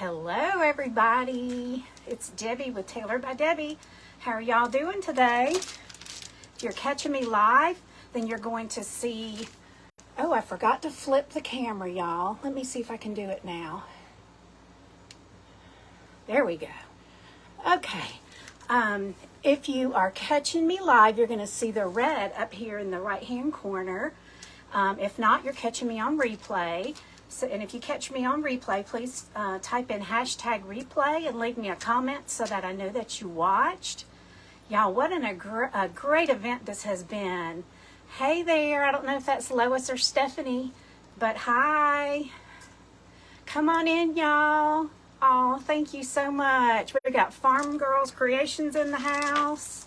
Hello everybody, it's Debbie with Tailored by Debbie. How are y'all doing today? If you're catching me live, then you're going to see, oh, I forgot to flip the camera, y'all. Let me see if I can do it now. There we go. Okay, if you are catching me live, you're going to see the red up here in the right hand corner. If not, you're catching me on replay. So, and if you catch me on replay, please type in hashtag replay and leave me a comment so that I know that you watched. Y'all, what a great event this has been. Hey there, I don't know if that's Lois or Stephanie, but hi. Come on in, y'all. Oh, thank you so much. We got Farm Girls Creations in the house.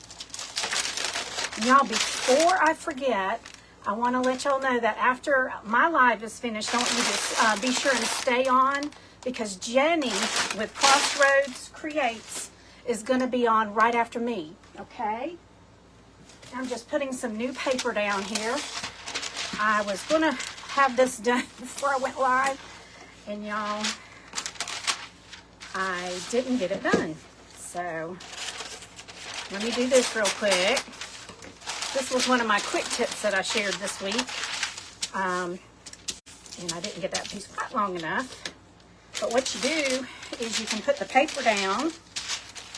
Y'all, before I forget, I want to let y'all know that after my live is finished, don't you just be sure and stay on, because Jenny with Crossroads Creates is going to be on right after me, okay? I'm just putting some new paper down here. I was going to have this done before I went live, and y'all, I didn't get it done. So let me do this real quick. This was one of my quick tips that I shared this week. And I didn't get that piece quite long enough. But what you do is you can put the paper down,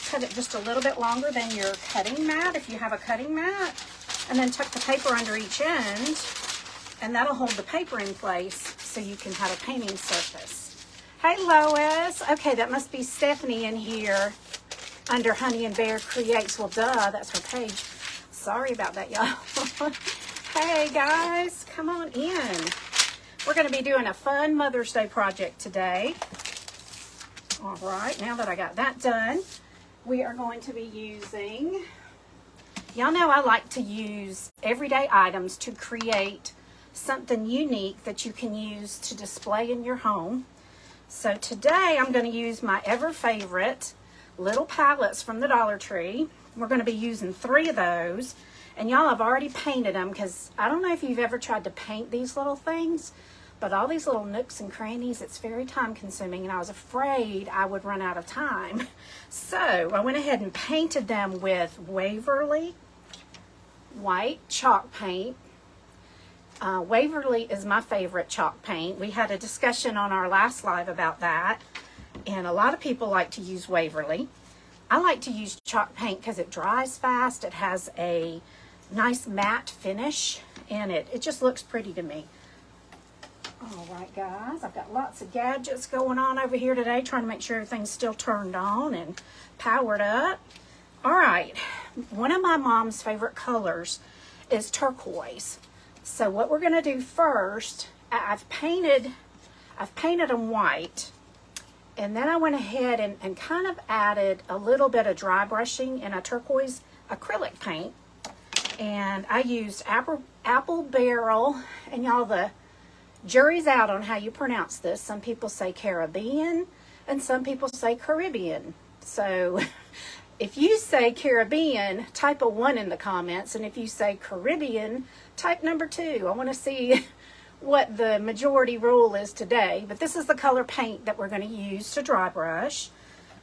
cut it just a little bit longer than your cutting mat, if you have a cutting mat, and then tuck the paper under each end, and that'll hold the paper in place so you can have a painting surface. Hey Lois. Okay, that must be Stephanie in here under Honey and Bear Creates. Well, duh, that's her page. Sorry about that, y'all. Hey guys, come on in. We're going to be doing a fun Mother's Day project today. All right, now that I got that done, we are going to be using, y'all know I like to use everyday items to create something unique that you can use to display in your home. So today I'm going to use my ever favorite little palettes from the Dollar Tree. We're going to be using 3 of those, and y'all, I've already painted them, because I don't know if you've ever tried to paint these little things, but all these little nooks and crannies, it's very time consuming, and I was afraid I would run out of time. So I went ahead and painted them with Waverly white chalk paint. Waverly is my favorite chalk paint. We had a discussion on our last live about that, and a lot of people like to use Waverly. I like to use chalk paint because it dries fast. It has a nice matte finish, and it just looks pretty to me. All right, guys, I've got lots of gadgets going on over here today, trying to make sure everything's still turned on and powered up. All right, one of my mom's favorite colors is turquoise. So what we're going to do first, I've painted them white. And then I went ahead and kind of added a little bit of dry brushing in a turquoise acrylic paint. And I used apple barrel, and y'all, the jury's out on how you pronounce this. Some people say Caribbean, and some people say Caribbean. So if you say Caribbean, type a 1 in the comments. And if you say Caribbean, type number 2. I want to see what the majority rule is today. But this is the color paint that we're going to use to dry brush.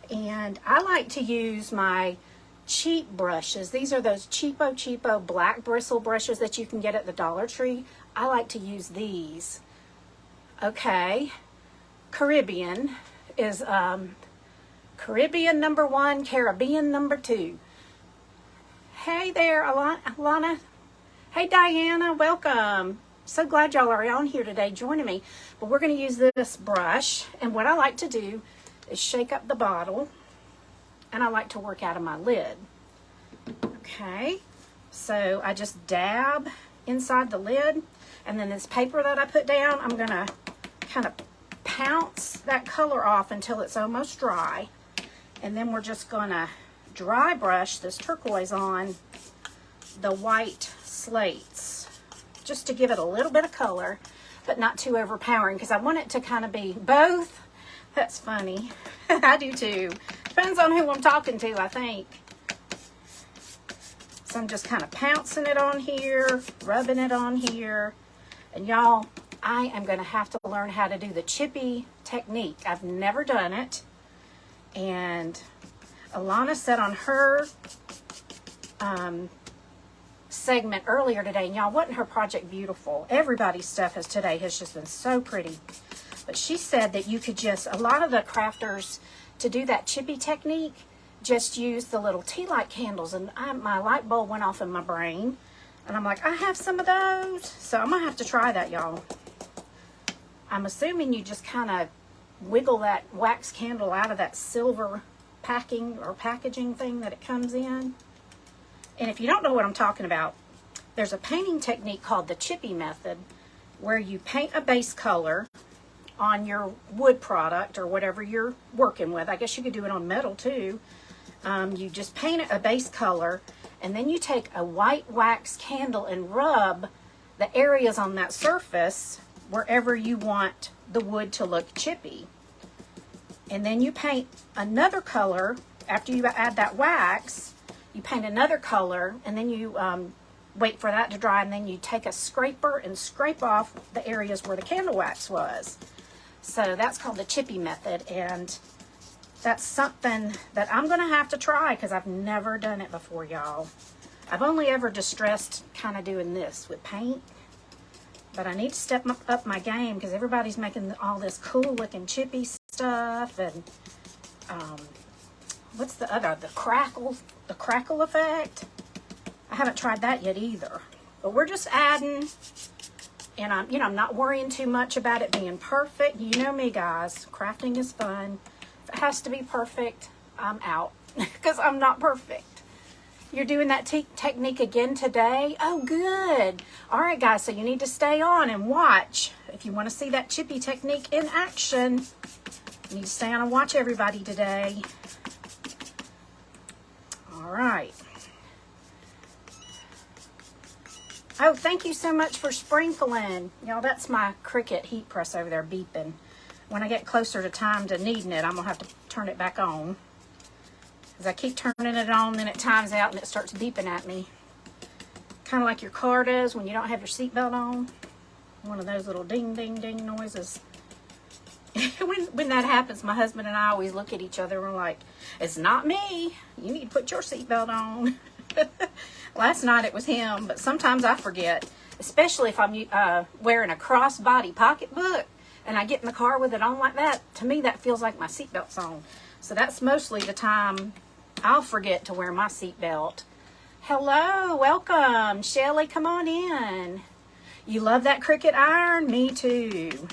And I like to use my cheap brushes. These are those cheapo black bristle brushes that you can get at the Dollar Tree. I like to use these. Okay, Caribbean is Caribbean number 1, Caribbean number 2. Hey there, Alana. Hey Diana, welcome. So glad y'all are on here today joining me. But we're going to use this brush, and what I like to do is shake up the bottle, and I like to work out of my lid. Okay, so I just dab inside the lid, and then this paper that I put down, I'm going to kind of pounce that color off until it's almost dry, and then we're just going to dry brush this turquoise on the white slates, just to give it a little bit of color, but not too overpowering, because I want it to kind of be both. That's funny. I do too. Depends on who I'm talking to, I think. So I'm just kind of pouncing it on here, rubbing it on here. And y'all, I am going to have to learn how to do the chippy technique. I've never done it. And Alana said on her segment earlier today, and y'all, wasn't her project beautiful? Everybody's stuff today has just been so pretty. But she said that you could just, a lot of the crafters, to do that chippy technique, just use the little tea light candles. And my light bulb went off in my brain. And I'm like, I have some of those. So I'm going to have to try that, y'all. I'm assuming you just kind of wiggle that wax candle out of that silver packing or packaging thing that it comes in. And if you don't know what I'm talking about, there's a painting technique called the chippy method, where you paint a base color on your wood product or whatever you're working with. I guess you could do it on metal too. You just paint it a base color, and then you take a white wax candle and rub the areas on that surface wherever you want the wood to look chippy. And then you paint another color after you add that wax. You paint another color, and then you wait for that to dry, and then you take a scraper and scrape off the areas where the candle wax was. So that's called the chippy method, and that's something that I'm going to have to try because I've never done it before, y'all. I've only ever distressed kind of doing this with paint, but I need to step up my game because everybody's making all this cool looking chippy stuff, and what's the other, the crackle effect? I haven't tried that yet either. But we're just adding, and I'm not worrying too much about it being perfect. You know me, guys. Crafting is fun. If it has to be perfect, I'm out because I'm not perfect. You're doing that technique again today? Oh, good. All right, guys, so you need to stay on and watch. If you want to see that chippy technique in action, you need to stay on and watch everybody today. All right. Oh, thank you so much for sprinkling. Y'all, that's my Cricut heat press over there beeping. When I get closer to time to needing it, I'm going to have to turn it back on. Because I keep turning it on, then it times out and it starts beeping at me. Kind of like your car does when you don't have your seatbelt on. One of those little ding, ding, ding noises. When that happens, my husband and I always look at each other and we're like, it's not me. You need to put your seatbelt on. Last night it was him, but sometimes I forget. Especially if I'm wearing a crossbody pocketbook and I get in the car with it on like that. To me, that feels like my seatbelt's on. So that's mostly the time I'll forget to wear my seatbelt. Hello, welcome. Shelly, come on in. You love that Cricut iron? Me too.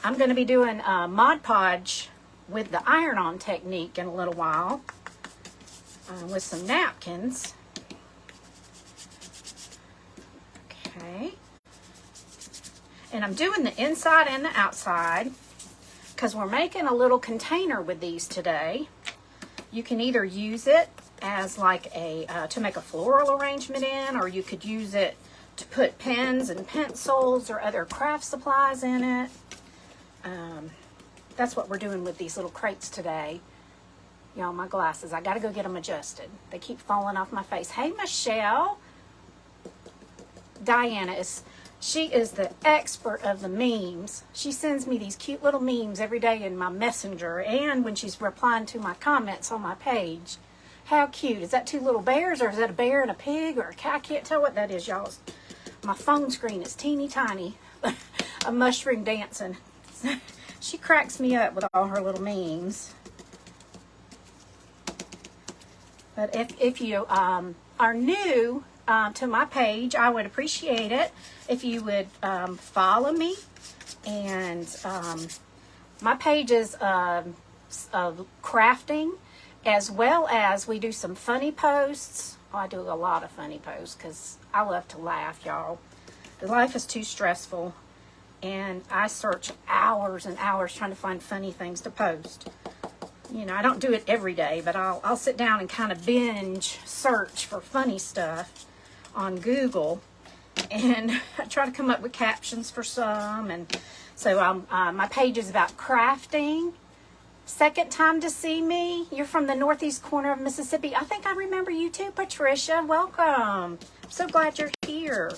I'm going to be doing Mod Podge with the iron-on technique in a little while with some napkins. Okay. And I'm doing the inside and the outside because we're making a little container with these today. You can either use it as like a to make a floral arrangement in, or you could use it to put pens and pencils or other craft supplies in it. That's what we're doing with these little crates today. Y'all, my glasses, I gotta go get them adjusted. They keep falling off my face. Hey, Michelle. Diana she is the expert of the memes. She sends me these cute little memes every day in my messenger and when she's replying to my comments on my page. How cute. Is that two little bears, or is that a bear and a pig or a cat? I can't tell what that is, y'all. My phone screen is teeny tiny. A mushroom dancing. She cracks me up with all her little memes. But if you are new to my page, I would appreciate it if you would follow me. And my page is crafting, as well as we do some funny posts. Oh, I do a lot of funny posts because I love to laugh, y'all. Life is too stressful, and I search hours and hours trying to find funny things to post. You know, I don't do it every day, but I'll sit down and kind of binge search for funny stuff on Google, and I try to come up with captions for some. And so my page is about crafting. Second time to see me. You're from the northeast corner of Mississippi. I think I remember you too, Patricia. Welcome. I'm so glad you're here.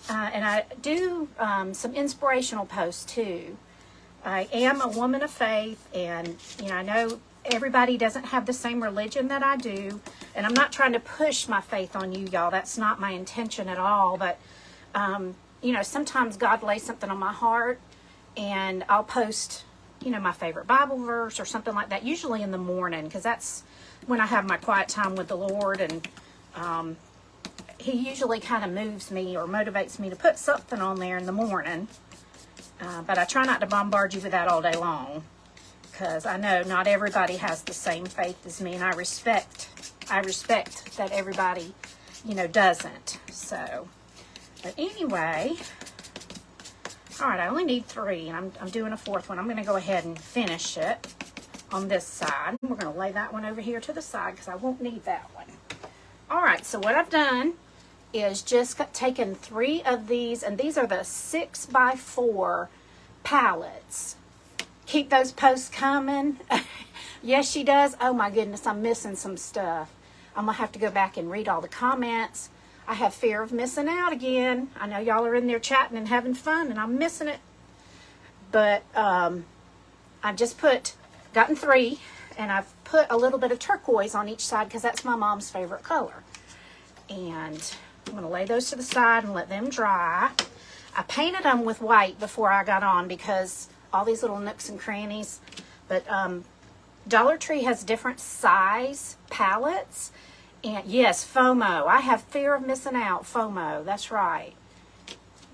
and I do some inspirational posts too. I am a woman of faith, and I know everybody doesn't have the same religion that I do, and I'm not trying to push my faith on you, y'all. That's not my intention at all. But sometimes God lays something on my heart, and I'll post my favorite Bible verse or something like that, usually in the morning, because that's when I have my quiet time with the Lord. And he usually kind of moves me or motivates me to put something on there in the morning. But I try not to bombard you with that all day long, because I know not everybody has the same faith as me, and I respect that everybody, doesn't. So, but anyway, all right, I only need 3, and I'm doing a 4th one. I'm going to go ahead and finish it on this side. We're going to lay that one over here to the side because I won't need that one. All right, so what I've done is just taken 3 of these, and these are the 6x4 palettes. Keep those posts coming. Yes, she does. Oh my goodness, I'm missing some stuff. I'm gonna have to go back and read all the comments. I have fear of missing out again. I know y'all are in there chatting and having fun, and I'm missing it. But I've just gotten 3, and I've put a little bit of turquoise on each side because that's my mom's favorite color. And I'm going to lay those to the side and let them dry. I painted them with white before I got on because all these little nooks and crannies. But Dollar Tree has different size palettes. And yes, FOMO. I have fear of missing out. FOMO. That's right.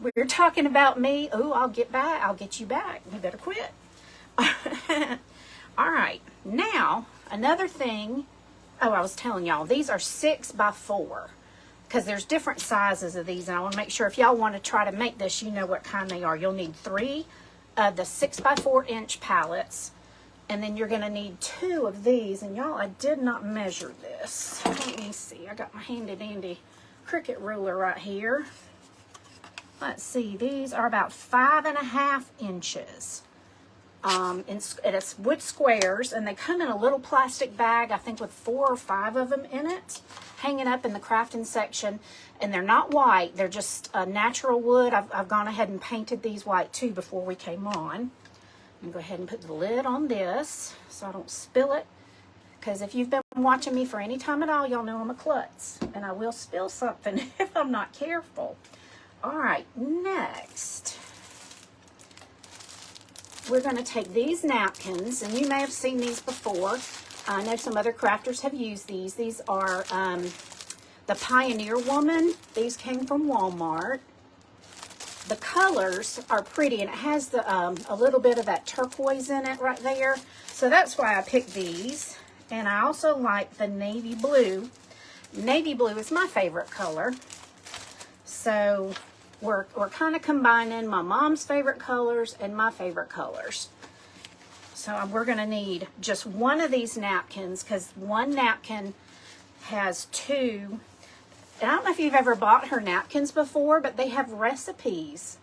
We're talking about me. Oh, I'll get back. I'll get you back. You better quit. All right. Now, another thing. Oh, I was telling y'all, these are 6x4. Because there's different sizes of these, and I want to make sure if y'all want to try to make this, you know what kind they are. You'll need 3 of the 6x4 inch palettes, and then you're going to need 2 of these. And y'all, I did not measure this. Let me see. I got my handy dandy Cricut ruler right here. Let's see. These are about 5.5 inches. And it's wood squares, and they come in a little plastic bag, I think with 4 or 5 of them in it, hanging up in the crafting section. And they're not white, they're just natural wood. I've gone ahead and painted these white too before we came on. I'm gonna go ahead and put the lid on this so I don't spill it, because if you've been watching me for any time at all, y'all know I'm a klutz, and I will spill something if I'm not careful. All right, next we're going to take these napkins, and you may have seen these before. I know some other crafters have used these. These are the Pioneer Woman. These came from Walmart. The colors are pretty, and it has the a little bit of that turquoise in it right there. So that's why I picked these. And I also like the navy blue. Navy blue is my favorite color. So we're kind of combining my mom's favorite colors and my favorite colors. So we're going to need just 1 of these napkins, because 1 napkin has 2. And I don't know if you've ever bought her napkins before, but they have recipes.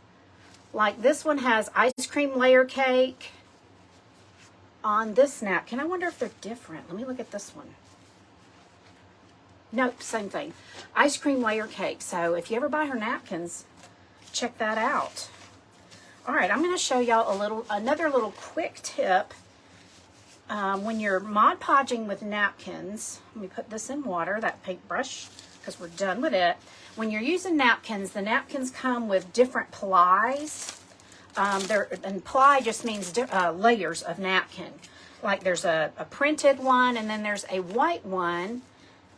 Like this one has ice cream layer cake on this napkin. I wonder if they're different. Let me look at this one. Nope, same thing. Ice cream layer cake. So if you ever buy her napkins, check that out. All right, I'm going to show y'all another little quick tip. When you're Mod Podging with napkins, let me put this in water, that paintbrush, because we're done with it. When you're using napkins, the napkins come with different plies. And ply just means layers of napkin. Like there's a printed one, and then there's a white one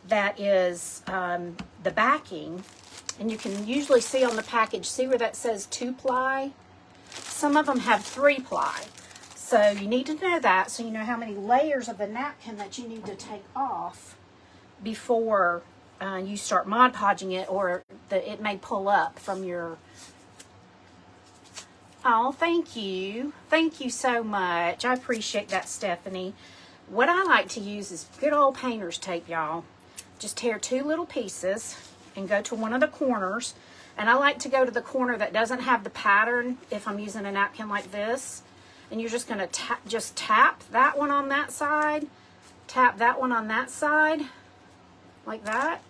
that is the backing. And you can usually see on the package, see where that says 2-ply? Some of them have 3-ply. So you need to know that, so you know how many layers of the napkin that you need to take off before you start Mod Podging it, or it may pull up from your... Oh, thank you. Thank you so much. I appreciate that, Stephanie. What I like to use is good old painter's tape, y'all. Just tear 2 little pieces and go to one of the corners. And I like to go to the corner that doesn't have the pattern if I'm using a napkin like this. And you're just going to tap that one on that side, tap that one on that side, like that.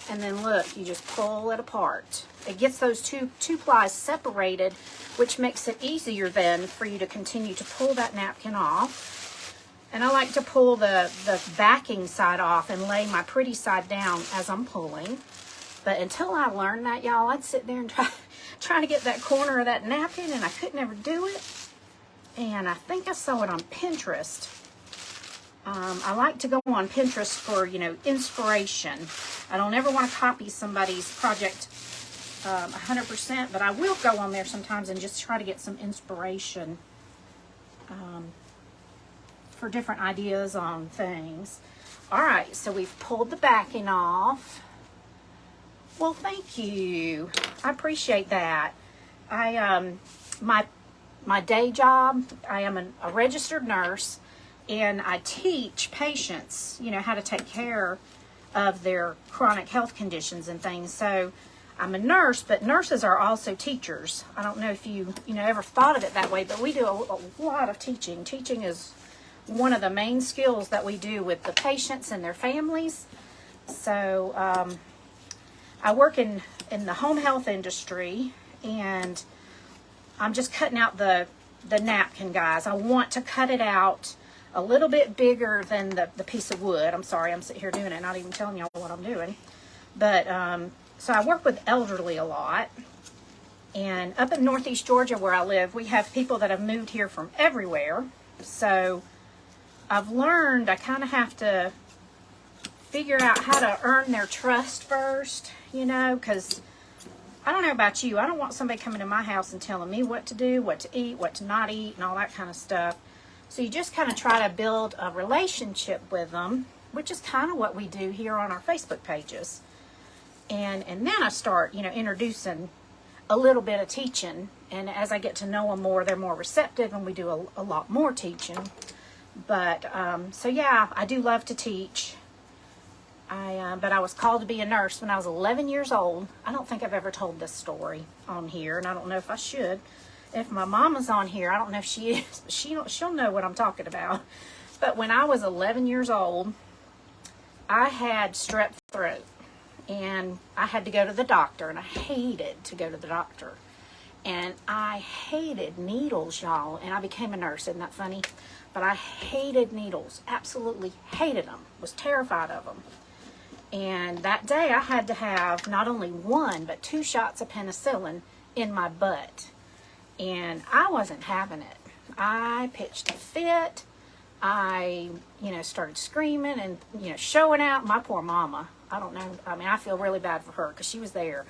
And then look, you just pull it apart. It gets those two plies separated, which makes it easier then for you to continue to pull that napkin off. And I like to pull the backing side off and lay my pretty side down as I'm pulling. But until I learned that, y'all, I'd sit there and try to get that corner of that napkin, and I could never do it. And I think I saw it on Pinterest. I like to go on Pinterest for, inspiration. I don't ever want to copy somebody's project 100%, but I will go on there sometimes and just try to get some inspiration for different ideas on things. All right, so we've pulled the backing off. Well, thank you. I appreciate that. My day job, I am a registered nurse, and I teach patients, how to take care of their chronic health conditions and things. So I'm a nurse, but nurses are also teachers. I don't know if you ever thought of it that way, but we do a lot of teaching. Teaching is one of the main skills that we do with the patients and their families. So I work in the home health industry, and I'm just cutting out the napkin, guys. I want to cut it out a little bit bigger than the piece of wood. I'm sorry, I'm sitting here doing it, not even telling y'all what I'm doing. But, so I work with elderly a lot. And up in Northeast Georgia where I live, we have people that have moved here from everywhere. So I've learned I kind of have to figure out how to earn their trust first, because I don't know about you. I don't want somebody coming to my house and telling me what to do, what to eat, what to not eat, and all that kind of stuff. So you just kind of try to build a relationship with them, which is kind of what we do here on our Facebook pages. And then I start, introducing a little bit of teaching. And as I get to know them more, they're more receptive, and we do a lot more teaching. But, so yeah, I do love to teach. But I was called to be a nurse when I was 11 years old. I don't think I've ever told this story on here, and I don't know if I should. If my mama's on here, I don't know if she is, but she'll know what I'm talking about. But when I was 11 years old, I had strep throat, and I had to go to the doctor, and I hated to go to the doctor. And I hated needles, y'all, and I became a nurse. Isn't that funny? But I hated needles, absolutely hated them, was terrified of them. And that day I had to have not only 1, but 2 shots of penicillin in my butt. And I wasn't having it. I pitched a fit. I, started screaming and, showing out. My poor mama. I don't know. I mean, I feel really bad for her because she was there.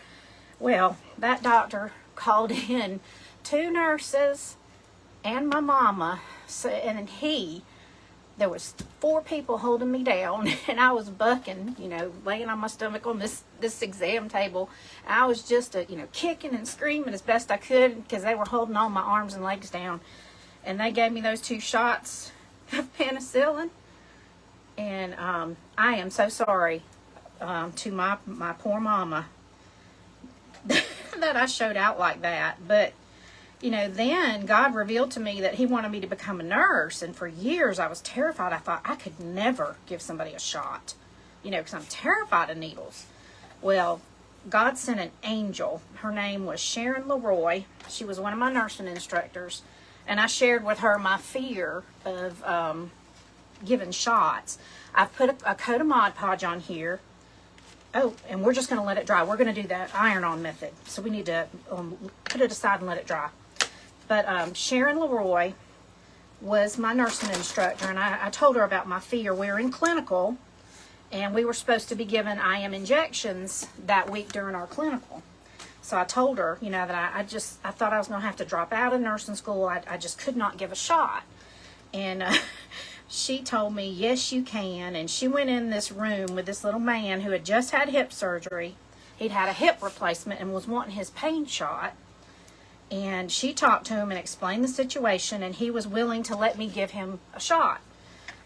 Well, that doctor called in 2 nurses and my mama. So, and there was 4 people holding me down, and I was bucking, laying on my stomach on this exam table. I was just, kicking and screaming as best I could because they were holding all my arms and legs down. And they gave me those 2 shots of penicillin. And I am so sorry to my poor mama that I showed out like that. But then God revealed to me that he wanted me to become a nurse. And for years I was terrified. I thought I could never give somebody a shot, because I'm terrified of needles. Well, God sent an angel. Her name was Sharon Leroy. She was one of my nursing instructors. And I shared with her my fear of giving shots. I've put a coat of Mod Podge on here. Oh, and we're just going to let it dry. We're going to do that iron-on method. So we need to put it aside and let it dry. But Sharon Leroy was my nursing instructor, and I told her about my fear. We were in clinical, and we were supposed to be given IM injections that week during our clinical. So I told her, that I thought I was going to have to drop out of nursing school. I just could not give a shot. And she told me, yes, you can. And she went in this room with this little man who had just had hip surgery. He'd had a hip replacement and was wanting his pain shot. And she talked to him and explained the situation, and he was willing to let me give him a shot.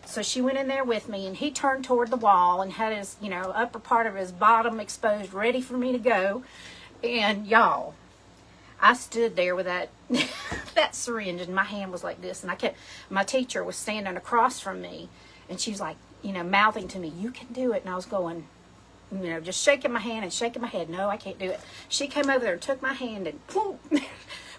So she went in there with me, and he turned toward the wall and had his, upper part of his bottom exposed, ready for me to go. And y'all, I stood there with that that syringe, and my hand was like this, and my teacher was standing across from me, and she was like, mouthing to me, you can do it. And I was going, you know, just shaking my hand and shaking my head. No, I can't do it. She came over there and took my hand and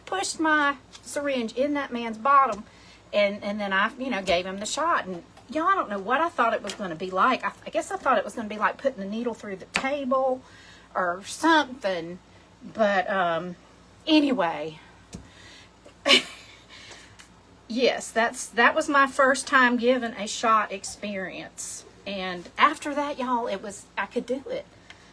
pushed my syringe in that man's bottom. And then I, you know, gave him the shot. And, y'all, I don't know what I thought it was going to be like. I guess I thought it was going to be like putting the needle through the table or something. But anyway, yes, that was my first time giving a shot experience. And after that, y'all, I could do it.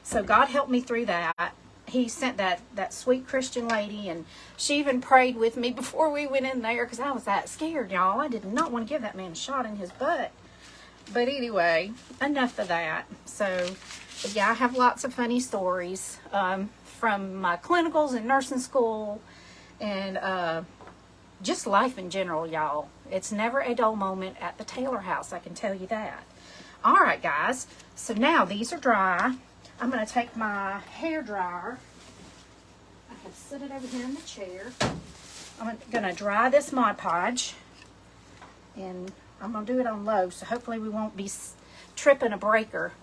So God helped me through that. He sent that sweet Christian lady, and she even prayed with me before we went in there because I was that scared, y'all. I did not want to give that man a shot in his butt. But anyway, enough of that. So, yeah, I have lots of funny stories from my clinicals and nursing school and just life in general, y'all. It's never a dull moment at the Taylor house, I can tell you that. All right, guys. So now these are dry. I'm going to take my hair dryer. I can sit it over here in the chair. I'm going to dry this Mod Podge. And I'm going to do it on low, so hopefully we won't be tripping a breaker.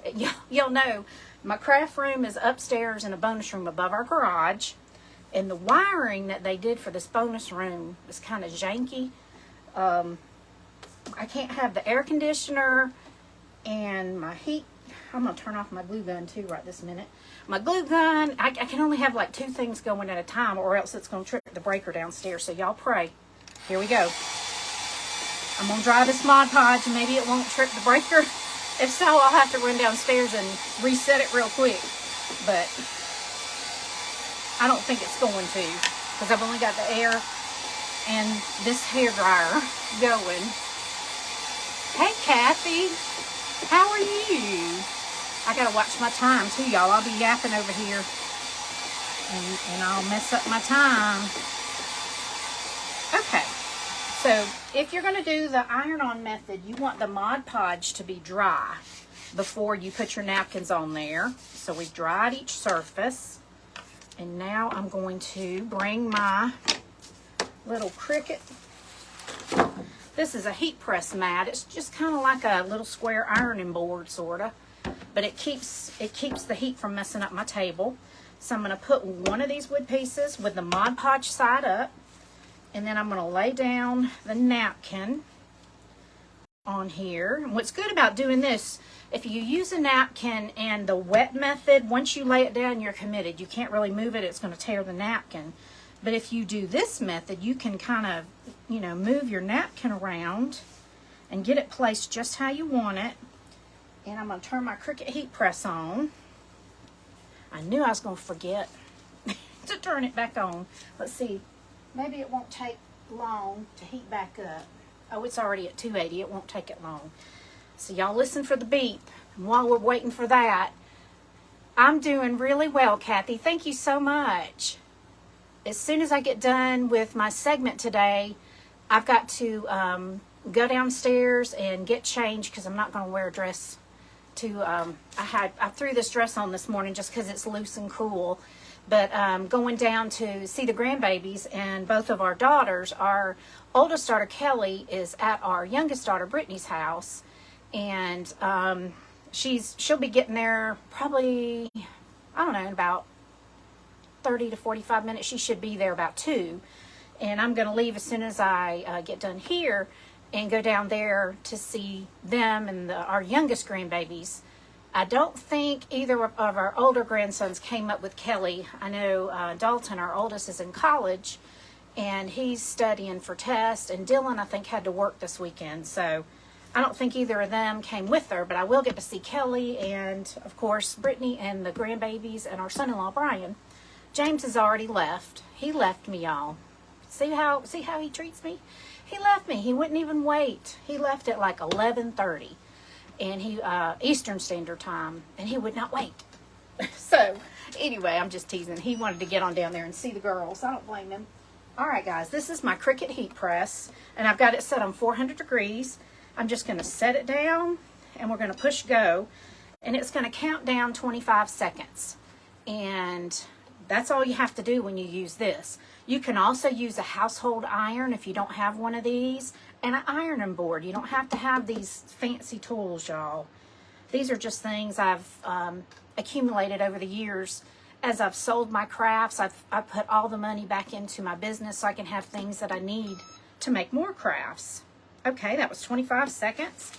You'll know, my craft room is upstairs in a bonus room above our garage. And the wiring that they did for this bonus room is kind of janky. I can't have the air conditioner and my heat. I'm going to turn off my glue gun too right this minute. My glue gun, I can only have like 2 things going at a time or else it's going to trip the breaker downstairs. So y'all pray. Here we go. I'm going to dry this Mod Podge and maybe it won't trip the breaker. If so, I'll have to run downstairs and reset it real quick. But I don't think it's going to because I've only got the air and this hair dryer going. Hey, Kathy. How are you? I gotta watch my time too, y'all. I'll be yapping over here and I'll mess up my time. Okay, so if you're gonna do the iron-on method, you want the Mod Podge to be dry before you put your napkins on there. So we've dried each surface. And now I'm going to bring my little Cricut. This is a heat press mat. It's just kind of like a little square ironing board, sort of. But it keeps the heat from messing up my table. So I'm going to put one of these wood pieces with the Mod Podge side up. And then I'm going to lay down the napkin on here. And what's good about doing this, if you use a napkin and the wet method, once you lay it down, you're committed. You can't really move it. It's going to tear the napkin. But if you do this method, you can kind of, you know, move your napkin around and get it placed just how you want it. And I'm going to turn my Cricut heat press on. I knew I was going to forget to turn it back on. Let's see. Maybe it won't take long to heat back up. Oh, it's already at 280. It won't take it long. So y'all listen for the beep. And while we're waiting for that, I'm doing really well, Kathy. Thank you so much. As soon as I get done with my segment today, I've got to go downstairs and get changed because I'm not going to wear a dress. I threw this dress on this morning just because it's loose and cool. But going down to see the grandbabies and both of our daughters. Our oldest daughter, Kelly, is at our youngest daughter, Brittany's house. And she'll be getting there probably, I don't know, in about 30 to 45 minutes. She should be there about 2. And I'm going to leave as soon as I get done here and go down there to see them and our youngest grandbabies. I don't think either of our older grandsons came up with Kelly. I know Dalton, our oldest, is in college and he's studying for tests. And Dylan, I think, had to work this weekend. So I don't think either of them came with her, but I will get to see Kelly and, of course, Brittany and the grandbabies and our son-in-law, Brian. James has already left. He left me, y'all. See how he treats me? He left me. He wouldn't even wait. He left at like 11:30, and he Eastern Standard Time, and he would not wait. So anyway, I'm just teasing. He wanted to get on down there and see the girls. I don't blame him. All right, guys, this is my Cricut heat press, and I've got it set on 400 degrees. I'm just going to set it down, and we're going to push go, and it's going to count down 25 seconds. And that's all you have to do when you use this. You can also use a household iron if you don't have one of these, and an ironing board. You don't have to have these fancy tools, y'all. These are just things I've accumulated over the years. As I've sold my crafts, I've put all the money back into my business so I can have things that I need to make more crafts. Okay, that was 25 seconds.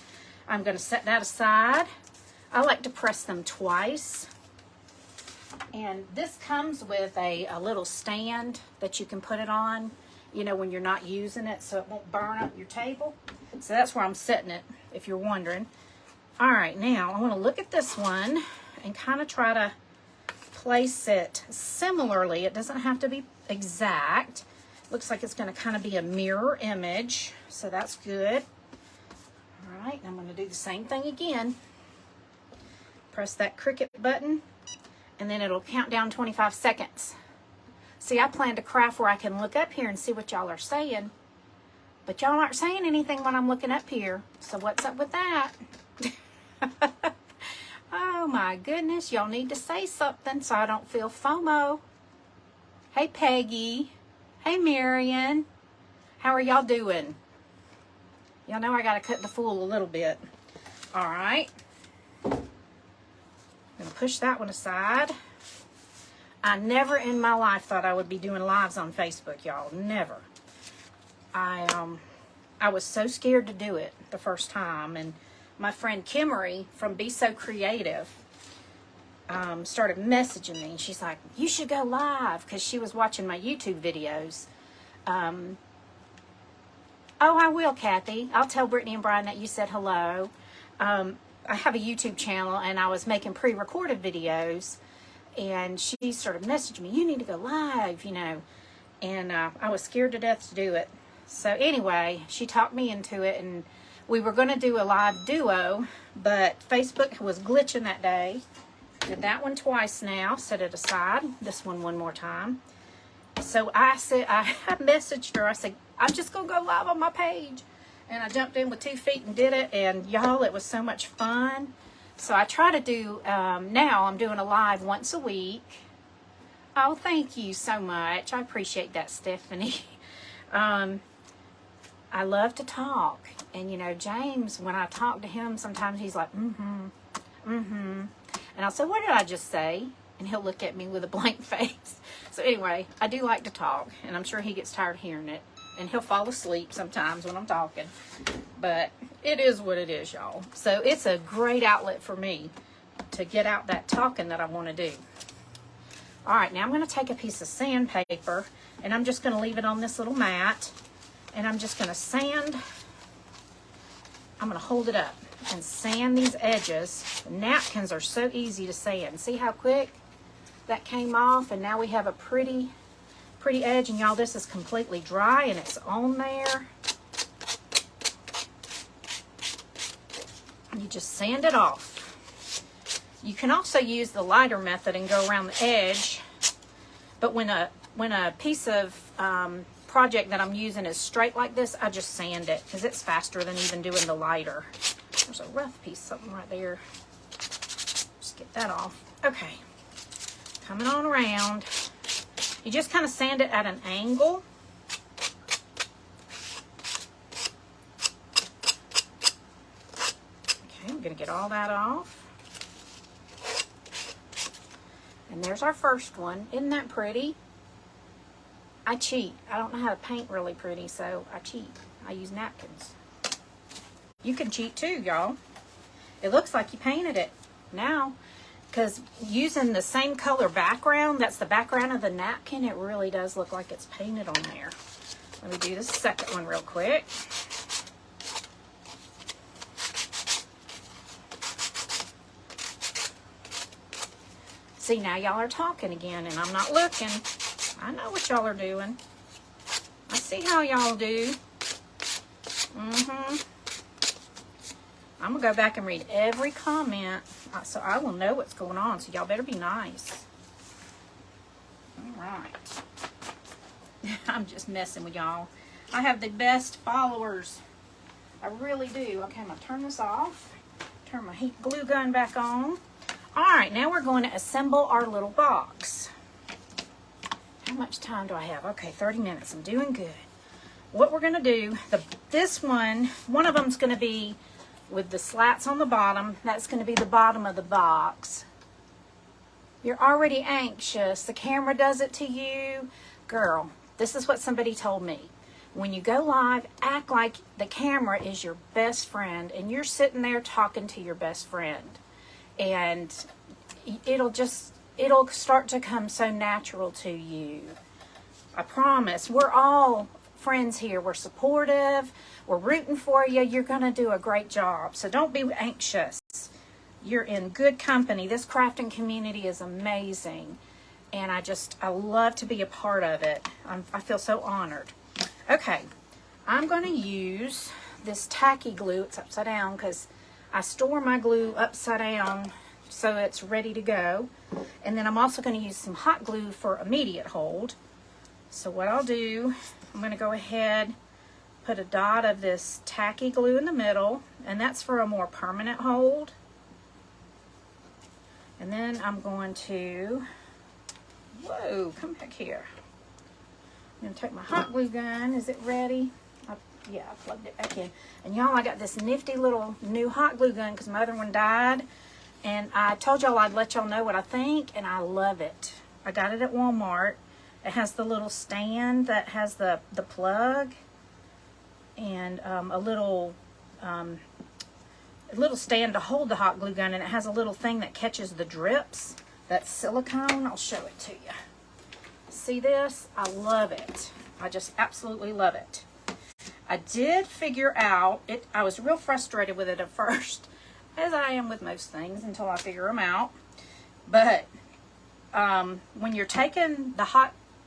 I'm going to set that aside. I like to press them twice. And this comes with a little stand that you can put it on, you know, when you're not using it, so it won't burn up your table. So that's where I'm setting it, if you're wondering. All right, now I want to look at this one and kind of try to place it similarly. It doesn't have to be exact. Looks like it's going to kind of be a mirror image, so that's good. All right, I'm going to do the same thing again. Press that Cricut button, and then it'll count down 25 seconds. See, I planned a craft where I can look up here and see what y'all are saying, but y'all aren't saying anything when I'm looking up here, so what's up with that? Oh my goodness, y'all need to say something so I don't feel FOMO. Hey Peggy. Hey Marion. How are y'all doing? Y'all know I gotta cut the fool a little bit. Alright. I'm gonna push that one aside. I never in my life thought I would be doing lives on Facebook, y'all. Never. I was so scared to do it the first time, and my friend Kimmery from Be So Creative started messaging me. She's like, you should go live, because she was watching my YouTube videos. Oh, I will, Kathy. I'll tell Brittany and Brian that you said hello. I have a YouTube channel, and I was making pre-recorded videos, and she started messaging me, you need to go live, you know. And I was scared to death to do it. So anyway, she talked me into it, and we were going to do a live duo, but Facebook was glitching that day. Did that one twice now. Set it aside. This one more time. So I said, I messaged her. I said, I'm just going to go live on my page. And I jumped in with 2 feet and did it. And y'all, it was so much fun. So I try to do, now I'm doing a live once a week. Oh, thank you so much. I appreciate that, Stephanie. I love to talk. And, you know, James, when I talk to him, sometimes he's like, And I'll say, what did I just say? And he'll look at me with a blank face. So anyway, I do like to talk. And I'm sure he gets tired of hearing it. And he'll fall asleep sometimes when I'm talking. But it is what it is, y'all. So it's a great outlet for me to get out that talking that I want to do. All right, now I'm going to take a piece of sandpaper. And I'm just going to leave it on this little mat. And I'm just going to sand. I'm going to hold it up and sand these edges. The napkins are so easy to sand. See how quick that came off? And now we have a pretty edge. And y'all, this is completely dry and it's on there. You just sand it off. You can also use the lighter method and go around the edge. But when a piece of project that I'm using is straight like this, I just sand it because it's faster than even doing the lighter. There's a rough piece, something right there. Just get that off. Okay, coming on around. You just kind of sand it at an angle. Okay, I'm gonna get all that off. And there's our first one. Isn't that pretty? I cheat. I don't know how to paint really pretty, so I cheat. I use napkins. You can cheat too, y'all. It looks like you painted it now, because using the same color background, that's the background of the napkin, it really does look like it's painted on there. Let me do the second one real quick. See, now y'all are talking again, and I'm not looking. I know what y'all are doing. I see how y'all do. I'm going to go back and read every comment so I will know what's going on. So y'all better be nice. All right. I'm just messing with y'all. I have the best followers. I really do. Okay, I'm going to turn this off. Turn my heat glue gun back on. All right, now we're going to assemble our little box. How much time do I have? Okay, 30 minutes. I'm doing good. What we're going to do, this one of them's going to be with the slats on the bottom. That's going to be the bottom of the box. You're already anxious. The camera does it to you. Girl, this is what somebody told me. When you go live, act like the camera is your best friend and you're sitting there talking to your best friend. And it'll start to come so natural to you. I promise. We're all friends here. We're supportive. We're rooting for you. You're going to do a great job. So don't be anxious. You're in good company. This crafting community is amazing. And I love to be a part of it. I feel so honored. Okay, I'm going to use this tacky glue. It's upside down because I store my glue upside down so it's ready to go. And then I'm also going to use some hot glue for immediate hold. So what I'll do, I'm going to go ahead, put a dot of this tacky glue in the middle, and that's for a more permanent hold. And then I'm going to, whoa, come back here. I'm going to take my hot glue gun. Is it ready? Yeah, I plugged it back in. And y'all, I got this nifty little new hot glue gun because my other one died. And I told y'all I'd let y'all know what I think, and I love it. I got it at Walmart. It has the little stand that has the plug and a little stand to hold the hot glue gun, and it has a little thing that catches the drips. That's silicone. I'll show it to you. See this? I love it. I just absolutely love it. I did figure out it. I was real frustrated with it at first, as I am with most things until I figure them out. But when you're taking the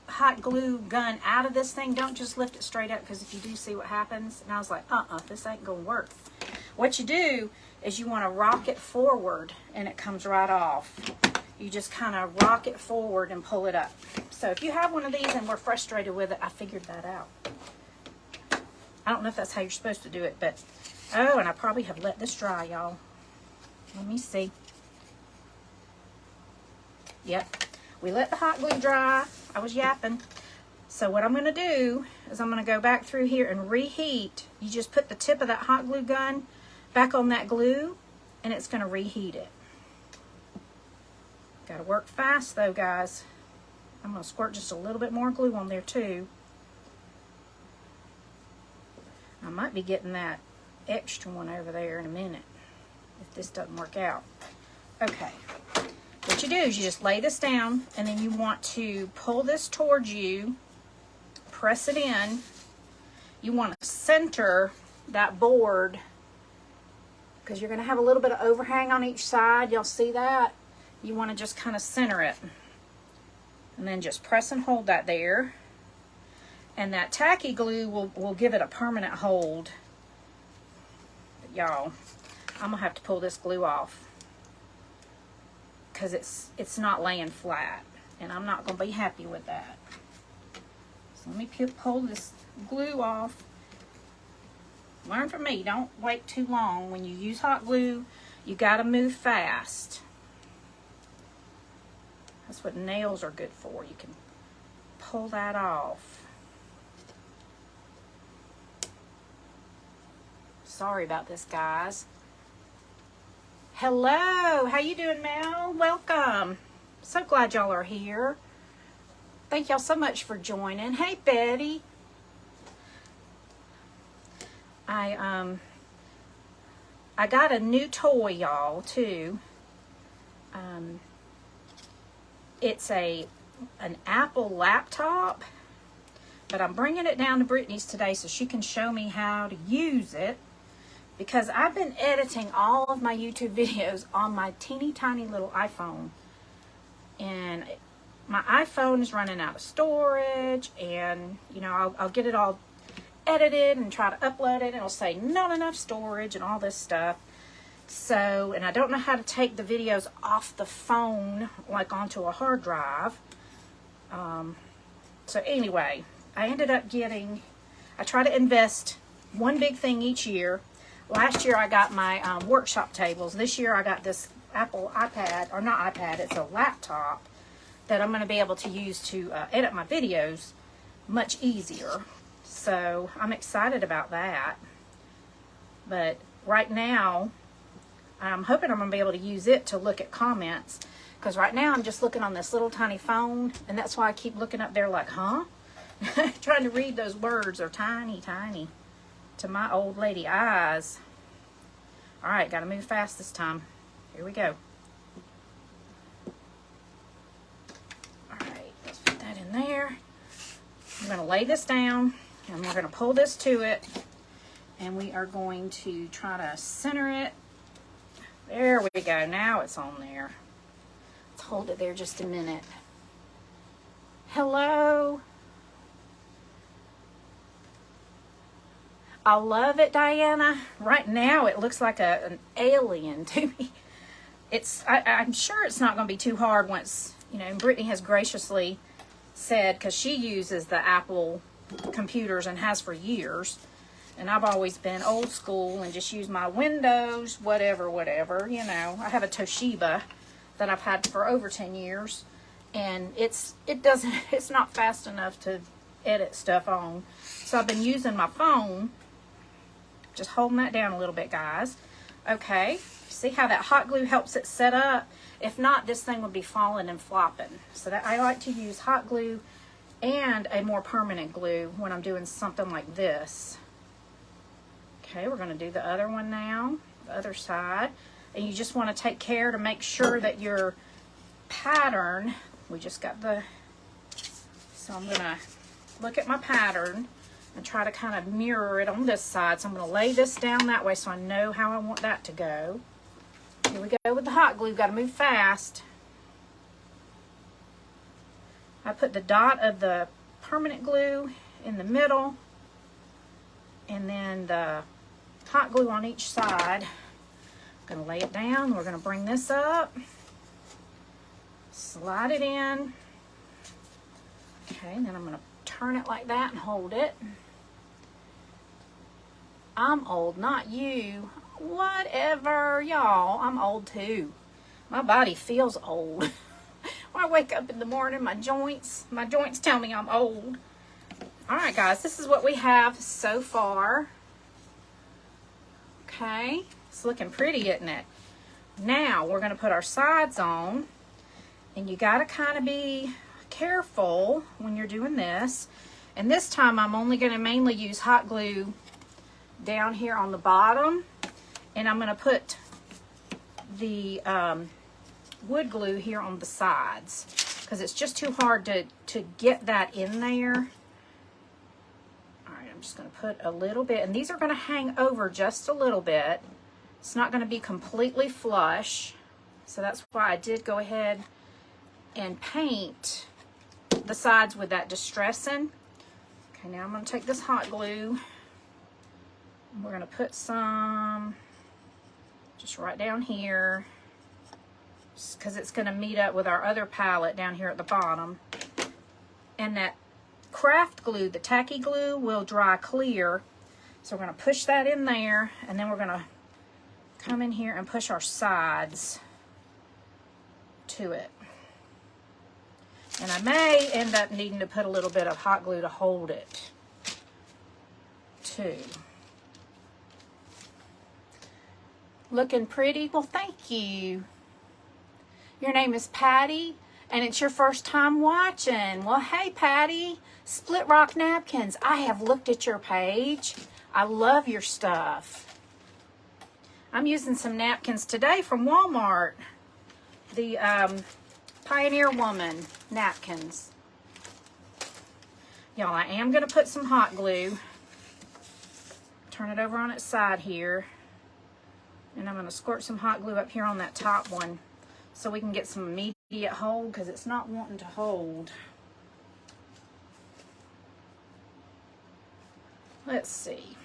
hot glue gun out of this thing, don't just lift it straight up, because if you do, see what happens. And I was like, this ain't gonna work. What you do is you want to rock it forward and it comes right off. You just kind of rock it forward and pull it up. So if you have one of these and we're frustrated with it, I figured that out. I don't know if that's how you're supposed to do it, but oh, and I probably have let this dry, y'all. Let me see. Yep, we let the hot glue dry. I was yapping. So what I'm going to do is I'm going to go back through here and reheat. You just put the tip of that hot glue gun back on that glue, and it's going to reheat it. Got to work fast though, guys. I'm going to squirt just a little bit more glue on there too. I might be getting that extra one over there in a minute if this doesn't work out. Okay. What you do is you just lay this down, and then you want to pull this towards you, press it in. You want to center that board because you're going to have a little bit of overhang on each side. Y'all see that? You want to just kind of center it. And then just press and hold that there. And that tacky glue will give it a permanent hold. But y'all, I'm going to have to pull this glue off because it's not laying flat. And I'm not going to be happy with that. So let me pull this glue off. Learn from me. Don't wait too long. When you use hot glue, you got to move fast. That's what nails are good for. You can pull that off. Sorry about this, guys. Hello. How you doing, Mel? Welcome. So glad y'all are here. Thank y'all so much for joining. Hey, Betty. I got a new toy, y'all, too. It's an Apple laptop, but I'm bringing it down to Brittany's today so she can show me how to use it, because I've been editing all of my YouTube videos on my teeny tiny little iPhone, and my iPhone is running out of storage, and you know, I'll get it all edited and try to upload it, and it'll say not enough storage and all this stuff. So, and I don't know how to take the videos off the phone like onto a hard drive. So anyway, I ended up I try to invest one big thing each year. Last year I got my workshop tables. This year I got this Apple iPad, or not iPad, it's a laptop that I'm going to be able to use to edit my videos much easier. So I'm excited about that. But right now, I'm hoping I'm going to be able to use it to look at comments. Because right now I'm just looking on this little tiny phone. And that's why I keep looking up there like, huh? Trying to read those words. They're tiny, tiny to my old lady eyes. All right, got to move fast this time. Here we go. All right, let's put that in there. I'm going to lay this down and we're going to pull this to it. And we are going to try to center it. There we go. Now it's on there. Let's hold it there just a minute. Hello. I love it, Diana. Right now it looks like an alien to me. I'm sure it's not going to be too hard once, you know, Brittany has graciously said, because she uses the Apple computers and has for years. And I've always been old school and just use my Windows, whatever, you know. I have a Toshiba that I've had for over 10 years. And it's not fast enough to edit stuff on. So I've been using my phone. Just holding that down a little bit, guys. Okay, see how that hot glue helps it set up? If not, this thing would be falling and flopping. So that I like to use hot glue and a more permanent glue when I'm doing something like this. Okay, we're going to do the other one now, the other side. And you just want to take care to make sure that your pattern, we just got the, so I'm going to look at my pattern and try to kind of mirror it on this side. So I'm going to lay this down that way so I know how I want that to go. Here we go with the hot glue. Got to move fast. I put the dot of the permanent glue in the middle and then the hot glue on each side. I'm going to lay it down. We're going to bring this up. Slide it in. Okay, and then I'm going to turn it like that and hold it. I'm old, not you. Whatever, y'all. I'm old too. My body feels old. When I wake up in the morning, my joints tell me I'm old. All right, guys, this is what we have so far. Okay, it's looking pretty, isn't it? Now we're going to put our sides on, and you got to kind of be careful when you're doing this. And this time I'm only going to mainly use hot glue down here on the bottom, and I'm going to put the wood glue here on the sides because it's just too hard to get that in there. All right, I'm just going to put a little bit, and these are going to hang over just a little bit. It's not going to be completely flush, so that's why I did go ahead and paint the sides with that distressing. Okay, now I'm going to take this hot glue. We're going to put some just right down here because it's going to meet up with our other palette down here at the bottom. And that craft glue, the tacky glue, will dry clear. So we're going to push that in there, and then we're going to come in here and push our sides to it. And I may end up needing to put a little bit of hot glue to hold it too. Looking pretty? Well, thank you. Your name is Patty, and it's your first time watching. Well, hey, Patty. Split Rock Napkins. I have looked at your page. I love your stuff. I'm using some napkins today from Walmart. The Pioneer Woman napkins. Y'all, I am going to put some hot glue. Turn it over on its side here. And I'm going to squirt some hot glue up here on that top one so we can get some immediate hold because it's not wanting to hold. Let's see.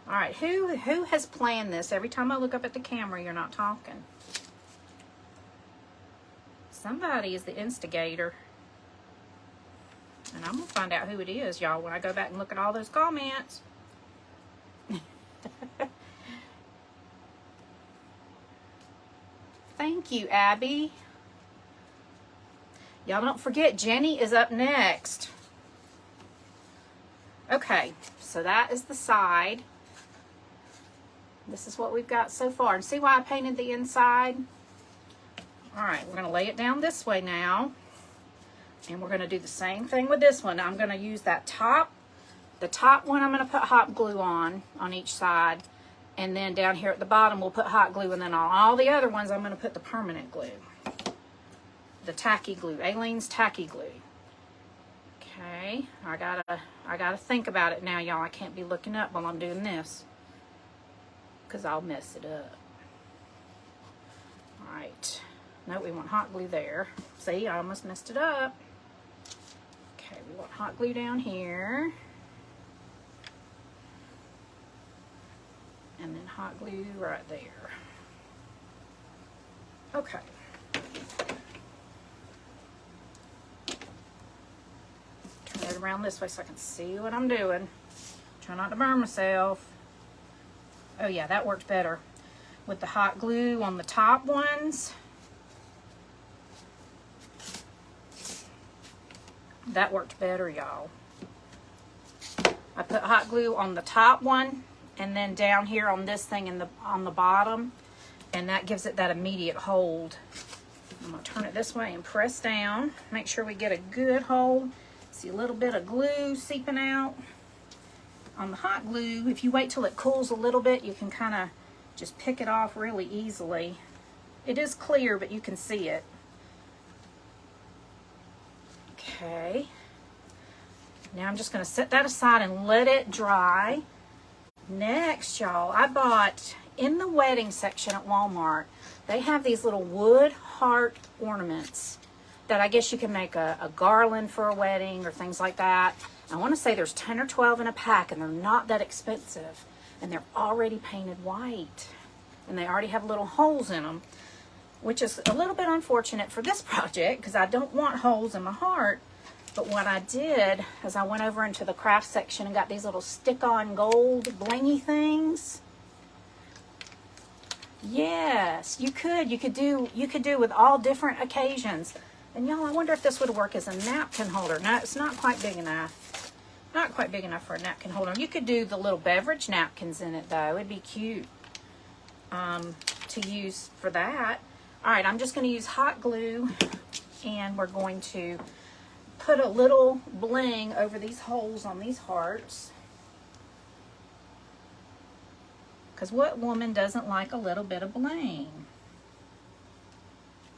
All right, who has planned this? Every time I look up at the camera, you're not talking. Somebody is the instigator. And I'm going to find out who it is, y'all, when I go back and look at all those comments. Thank you, Abby. Y'all don't forget, Jenny is up next. Okay, so that is the side. This is what we've got so far. And see why I painted the inside? All right, we're going to lay it down this way now. And we're going to do the same thing with this one. I'm going to use that the top one I'm going to put hot glue on each side. And then down here at the bottom we'll put hot glue. And then on all the other ones I'm going to put the permanent glue. The tacky glue, Aleene's tacky glue. Okay, I gotta think about it now, y'all. I can't be looking up while I'm doing this, because I'll mess it up. All right, no, we want hot glue there. See, I almost messed it up. Okay, we want hot glue down here. And then hot glue right there. Okay. Turn it around this way so I can see what I'm doing. Try not to burn myself. Oh yeah, that worked better. With the hot glue on the top ones. That worked better, y'all. I put hot glue on the top one and then down here on this thing on the bottom, and that gives it that immediate hold. I'm going to turn it this way and press down. Make sure we get a good hold. See a little bit of glue seeping out. On the hot glue, if you wait till it cools a little bit, you can kind of just pick it off really easily. It is clear, but you can see it. Okay. Now I'm just going to set that aside and let it dry. Next, y'all, I bought in the wedding section at Walmart, they have these little wood heart ornaments that I guess you can make a garland for a wedding or things like that. I want to say there's 10 or 12 in a pack, and they're not that expensive. And they're already painted white. And they already have little holes in them, which is a little bit unfortunate for this project because I don't want holes in my heart. But what I did is I went over into the craft section and got these little stick-on gold blingy things. Yes, you could do with all different occasions. And y'all, I wonder if this would work as a napkin holder. No, it's not quite big enough. Not quite big enough for a napkin holder. You could do the little beverage napkins in it, though. It'd be cute to use for that. All right, I'm just going to use hot glue, and we're going to put a little bling over these holes on these hearts. Because what woman doesn't like a little bit of bling?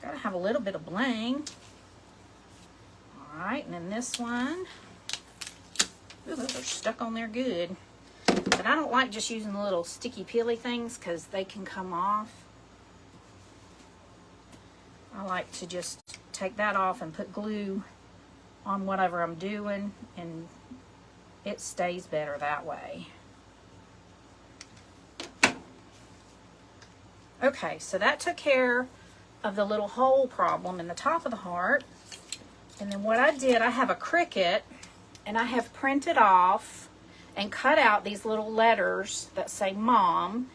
Gotta have a little bit of bling. All right, and then this one. Ooh, those are stuck on there good. But I don't like just using the little sticky peely things because they can come off. I like to just take that off and put glue on whatever I'm doing, and it stays better that way. Okay, so that took care of the little hole problem in the top of the heart. And then what I did, I have a Cricut, and I have printed off and cut out these little letters that say Mom.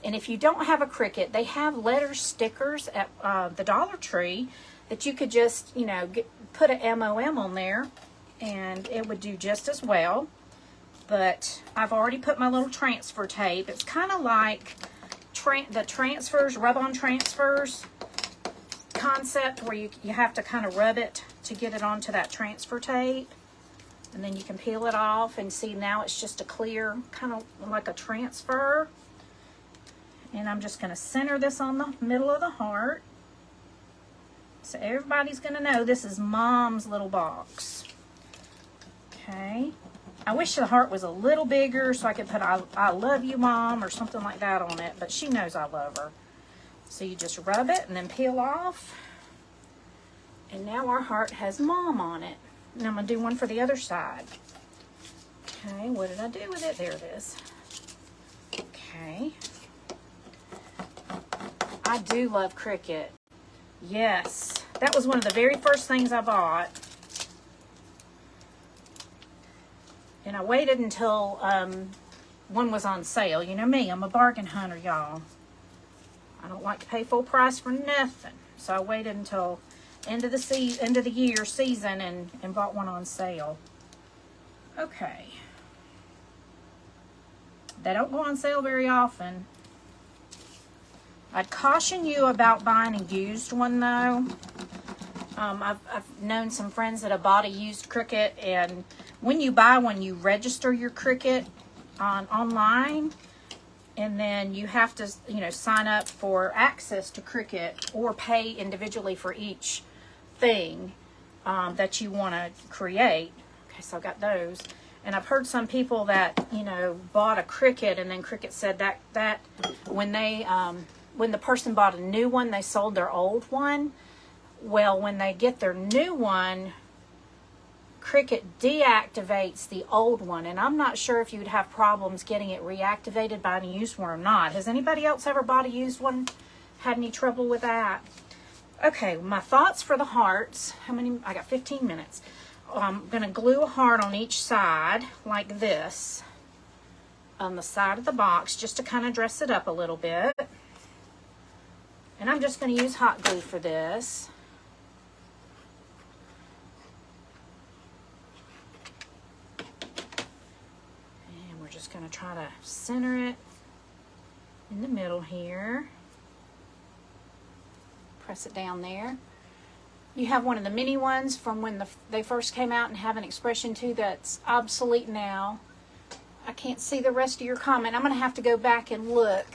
And if you don't have a Cricut, they have letter stickers at the Dollar Tree that you could just, you know, put a MOM on there, and it would do just as well. But I've already put my little transfer tape. It's kind of like the transfers, rub-on transfers concept, where you have to kind of rub it to get it onto that transfer tape, and then you can peel it off and see now it's just a clear, kind of like a transfer. And I'm just going to center this on the middle of the heart, so everybody's going to know this is Mom's little box. Okay, I wish the heart was a little bigger so I could put I love you, Mom, or something like that on it, but she knows I love her. So you just rub it and then peel off. And now our heart has Mom on it. And I'm going to do one for the other side. Okay, what did I do with it? There it is. Okay. I do love Cricut. Yes, that was one of the very first things I bought. And I waited until one was on sale. You know me, I'm a bargain hunter, y'all. I don't like to pay full price for nothing. So I waited until end of the year season and bought one on sale. Okay. They don't go on sale very often. I'd caution you about buying a used one though. I've known some friends that have bought a used Cricut, and when you buy one, you register your Cricut online, and then you have to, you know, sign up for access to Cricut or pay individually for each thing that you want to create. Okay, so I've got those. And I've heard some people that, you know, bought a Cricut, and then Cricut said that when they when the person bought a new one, they sold their old one. Well, when they get their new one, Cricut deactivates the old one, and I'm not sure if you'd have problems getting it reactivated by a used one or not. Has anybody else ever bought a used one? Had any trouble with that? Okay, my thoughts for the hearts. How many? I got 15 minutes. I'm going to glue a heart on each side like this on the side of the box just to kind of dress it up a little bit. And I'm just going to use hot glue for this. And we're just going to try to center it in the middle here. Press it down there. You have one of the mini ones from when they first came out and have an expression too that's obsolete now. I can't see the rest of your comment. I'm going to have to go back and look.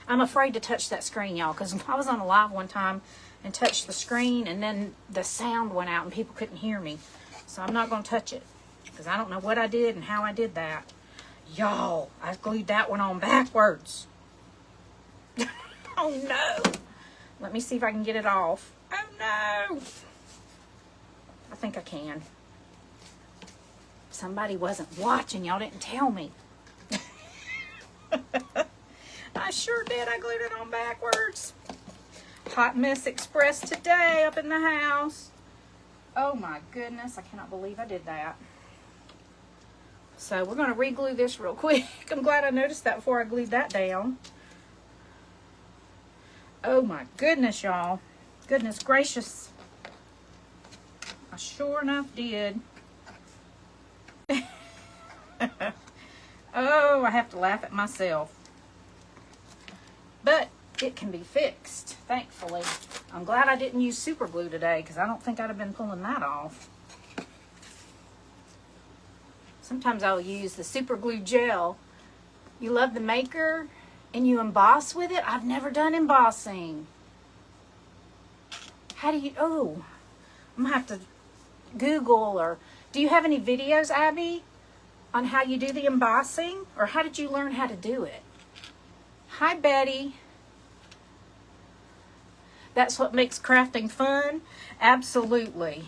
I'm afraid to touch that screen, y'all, because I was on a live one time and touched the screen, and then the sound went out and people couldn't hear me. So I'm not going to touch it because I don't know what I did and how I did that. Y'all, I glued that one on backwards. Oh, no. Let me see if I can get it off. Oh, no. I think I can. Somebody wasn't watching. Y'all didn't tell me. I sure did. I glued it on backwards. Hot mess express today up in the house. Oh, my goodness. I cannot believe I did that. So we're going to re-glue this real quick. I'm glad I noticed that before I glued that down. Oh, my goodness, y'all. Goodness gracious. I sure enough did. Oh, I have to laugh at myself. But it can be fixed, thankfully. I'm glad I didn't use super glue today because I don't think I'd have been pulling that off. Sometimes I'll use the super glue gel. You love the maker and you emboss with it? I've never done embossing. How do you, oh, I'm gonna have to Google, or do you have any videos, Abby, on how you do the embossing? Or how did you learn how to do it? Hi, Betty. That's what makes crafting fun? Absolutely.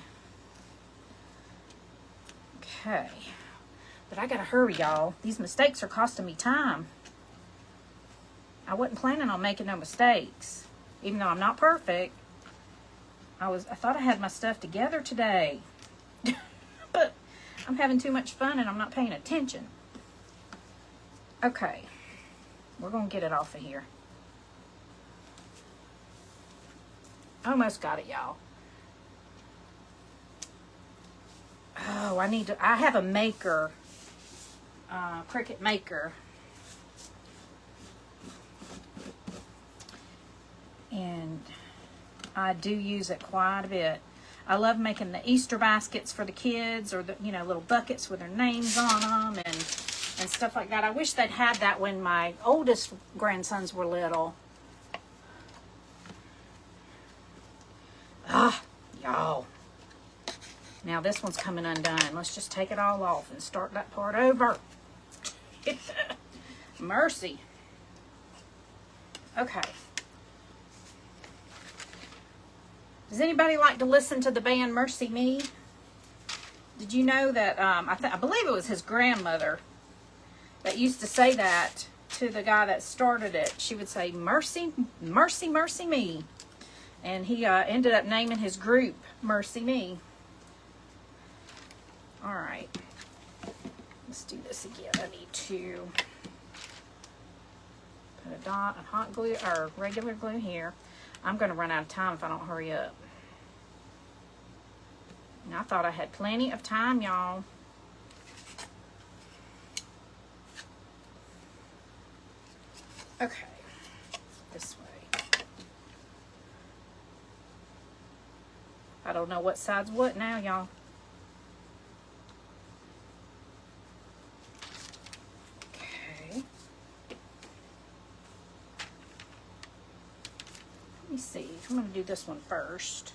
Okay. But I gotta hurry, y'all. These mistakes are costing me time. I wasn't planning on making no mistakes. Even though I'm not perfect. I thought I had my stuff together today. But I'm having too much fun and I'm not paying attention. Okay. We're going to get it off of here. Almost got it, y'all. Oh, I have a maker. Cricut maker. And I do use it quite a bit. I love making the Easter baskets for the kids, or the, you know, little buckets with their names on them and stuff like that. I wish they'd had that when my oldest grandsons were little. Ah, y'all. Now this one's coming undone. Let's just take it all off and start that part over. Mercy. Okay. Does anybody like to listen to the band Mercy Me? Did you know that, I believe it was his grandmother that used to say that to the guy that started it. She would say, Mercy, Mercy, Mercy Me. And he ended up naming his group Mercy Me. All right. Let's do this again. I need to put a dot of hot glue, or regular glue here. I'm going to run out of time if I don't hurry up. And I thought I had plenty of time, y'all. Okay, this way. I don't know what side's what now, y'all. Okay. Let me see. I'm going to do this one first.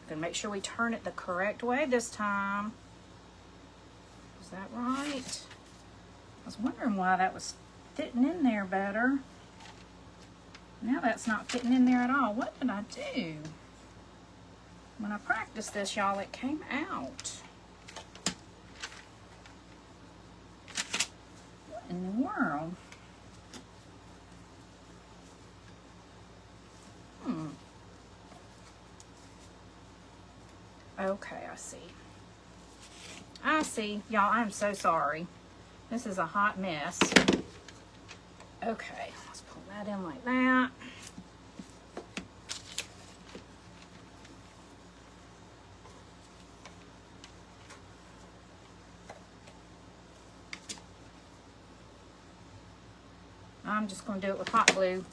Gonna make sure we turn it the correct way this time. Is that right? I was wondering why that was fitting in there better. Now that's not fitting in there at all. What did I do? When I practiced this, y'all, it came out. What in the world? Okay, I see. I see. Y'all, I'm so sorry. This is a hot mess. Okay, let's pull that in like that. I'm just going to do it with hot glue.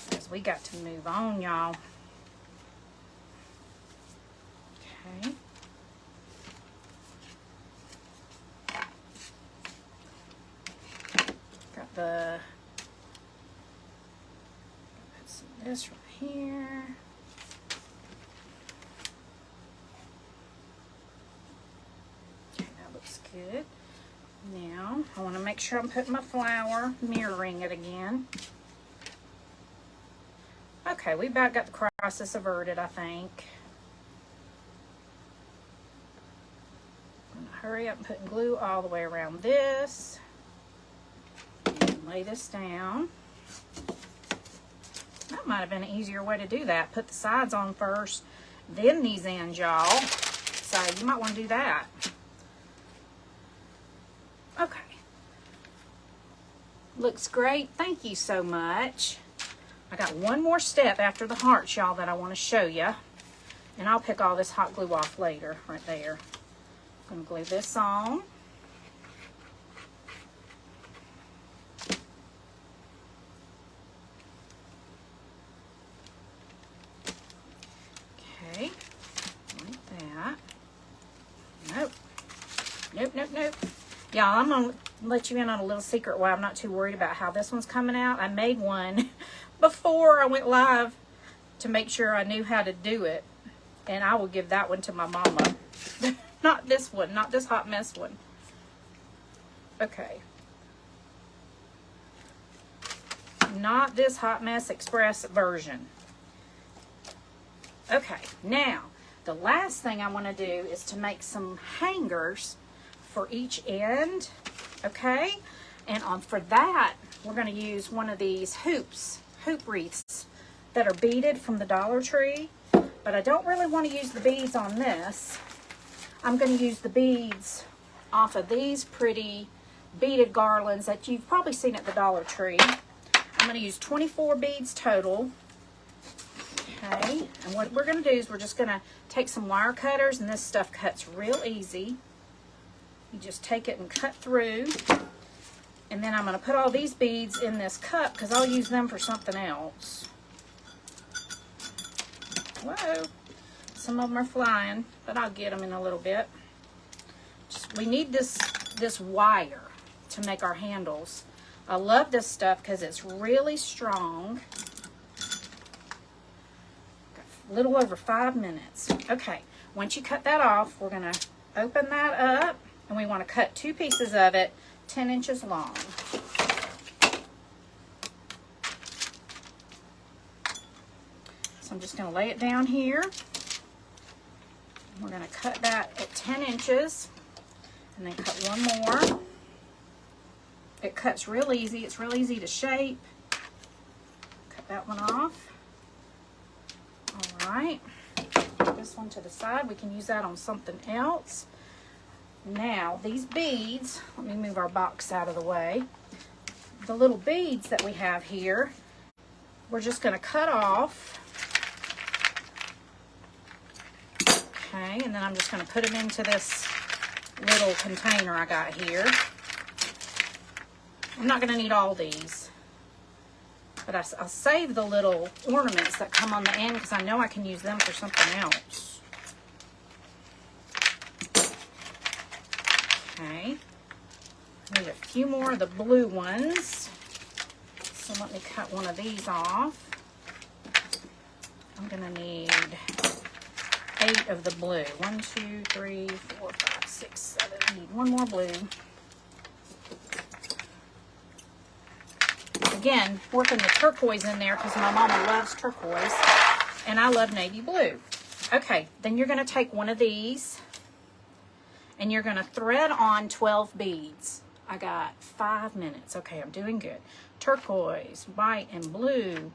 Because we got to move on, y'all. Okay. Got the, put some of this right here. Okay, that looks good. Now, I want to make sure I'm putting my flower, mirroring it again. Okay, we about got the crisis averted, I think. I'm gonna hurry up and put glue all the way around this. And lay this down. That might have been an easier way to do that. Put the sides on first, then these ends, y'all. So you might want to do that. Okay. Looks great. Thank you so much. I got one more step after the hearts, y'all, that I want to show you. And I'll pick all this hot glue off later, right there. I'm going to glue this on. Okay, like that. Nope. Nope, nope, nope. Y'all, I'm going to let you in on a little secret why I'm not too worried about how this one's coming out. I made one before I went live to make sure I knew how to do it. And I will give that one to my mama. Not this one, not this hot mess one. Okay. Not this hot mess express version. Okay, now the last thing I want to do is to make some hangers for each end. Okay, and for that we're going to use one of these hoop wreaths that are beaded from the Dollar Tree, but I don't really want to use the beads on this. I'm going to use the beads off of these pretty beaded garlands that you've probably seen at the Dollar Tree. I'm going to use 24 beads total. Okay, and what we're going to do is we're just going to take some wire cutters, and this stuff cuts real easy. You just take it and cut through. And then I'm going to put all these beads in this cup because I'll use them for something else. Whoa. Some of them are flying, but I'll get them in a little bit. We need this wire to make our handles. I love this stuff because it's really strong. Got a little over 5 minutes. Okay, once you cut that off, we're going to open that up, and we want to cut 2 pieces of it 10 inches long. So I'm just going to lay it down here. We're going to cut that at 10 inches and then cut one more. It cuts real easy. It's real easy to shape. Cut that one off. All right. Put this one to the side. We can use that on something else. Now, these beads, let me move our box out of the way. The little beads that we have here, we're just going to cut off. Okay, and then I'm just going to put them into this little container I got here. I'm not going to need all these, but I'll save the little ornaments that come on the end because I know I can use them for something else. Okay, I need a few more of the blue ones, so let me cut one of these off. I'm going to need 8 of the blue. 1, 2, 3, 4, 5, 6, 7. I need one more blue. Again, working the turquoise in there because my mama loves turquoise and I love navy blue. Okay, then you're going to take one of these and you're going to thread on 12 beads. I got 5 minutes. Okay, I'm doing good. Turquoise, white, and blue.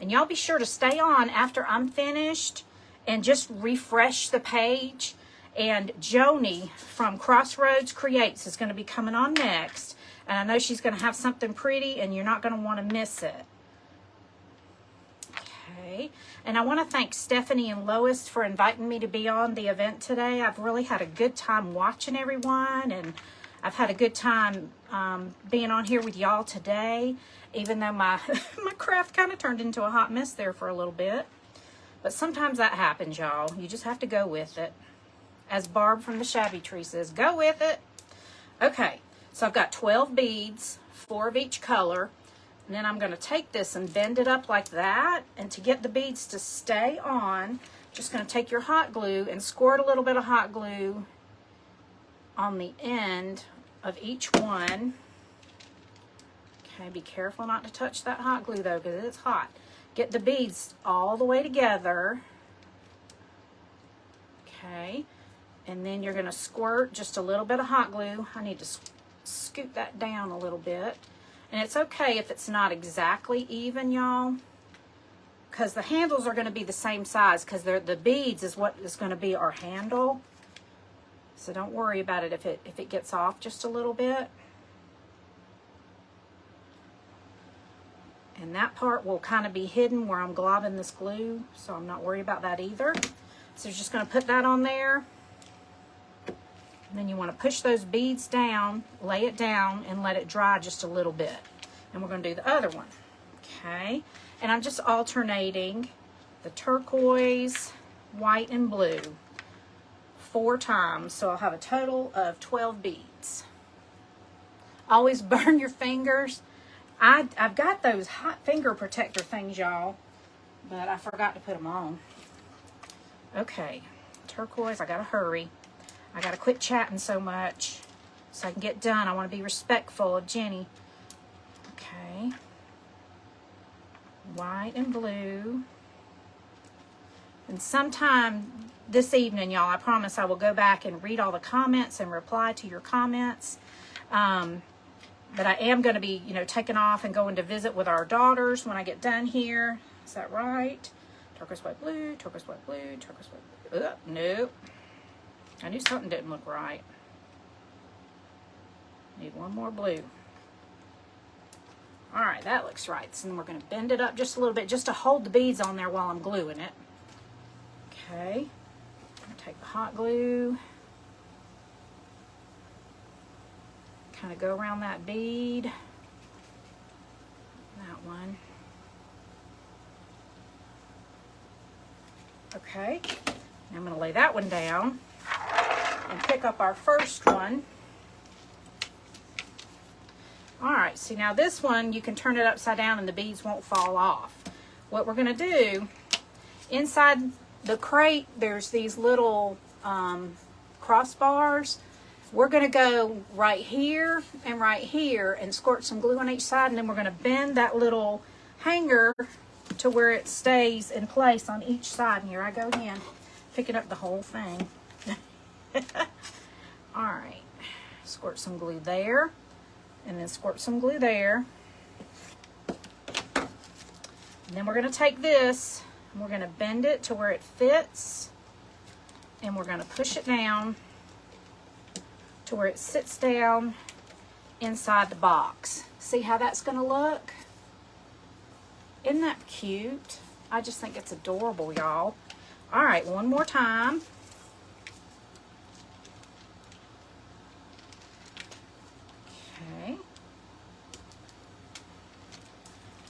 And y'all be sure to stay on after I'm finished and just refresh the page. And Joni from Crossroads Creates is going to be coming on next. And I know she's going to have something pretty and you're not going to want to miss it. Okay. And I want to thank Stephanie and Lois for inviting me to be on the event today. I've really had a good time watching everyone, and I've had a good time being on here with y'all today, even though my craft kind of turned into a hot mess there for a little bit. But sometimes that happens, y'all. You just have to go with it. As Barb from the Shabby Tree says, go with it. Okay, so I've got 12 beads, 4 of each color. And then I'm going to take this and bend it up like that. And to get the beads to stay on, just going to take your hot glue and squirt a little bit of hot glue on the end of each one. Okay, be careful not to touch that hot glue though, because it's hot. Get the beads all the way together. Okay, and then you're going to squirt just a little bit of hot glue. I need to scoot that down a little bit. And it's okay if it's not exactly even, y'all, because the handles are going to be the same size, because the beads is what is going to be our handle. So don't worry about it if it gets off just a little bit. And that part will kind of be hidden where I'm globbing this glue, so I'm not worried about that either. So you're just going to put that on there. And then you want to push those beads down, lay it down, and let it dry just a little bit. And we're going to do the other one. Okay? And I'm just alternating the turquoise, white, and blue 4 times. So I'll have a total of 12 beads. Always burn your fingers. I've got those hot finger protector things, y'all, but I forgot to put them on. Okay, turquoise, I gotta hurry. I gotta quit chatting so much so I can get done. I want to be respectful of Jenny. Okay, white and blue. And sometime this evening, y'all, I promise I will go back and read all the comments and reply to your comments. But I am going to be, taking off and going to visit with our daughters when I get done here. Is that right? Turquoise, white, blue, turquoise, white, blue, turquoise, white, blue. Nope. I knew something didn't look right. Need one more blue. All right, that looks right. So then we're going to bend it up just a little bit just to hold the beads on there while I'm gluing it. Okay. I'm going to take the hot glue. Kind of go around that bead. That one. Okay. Now I'm going to lay that one down and pick up our first one. Alright, see now this one you can turn it upside down and the beads won't fall off. What we're going to do, inside the crate there's these little crossbars. We're going to go right here and squirt some glue on each side, and then we're going to bend that little hanger to where it stays in place on each side. And here I go again, picking up the whole thing. Alright, squirt some glue there, and then squirt some glue there. And then we're going to take this, and we're going to bend it to where it fits, and we're going to push it down to where it sits down inside the box. See how that's going to look? Isn't that cute? I just think it's adorable, y'all. All right, one more time. Okay.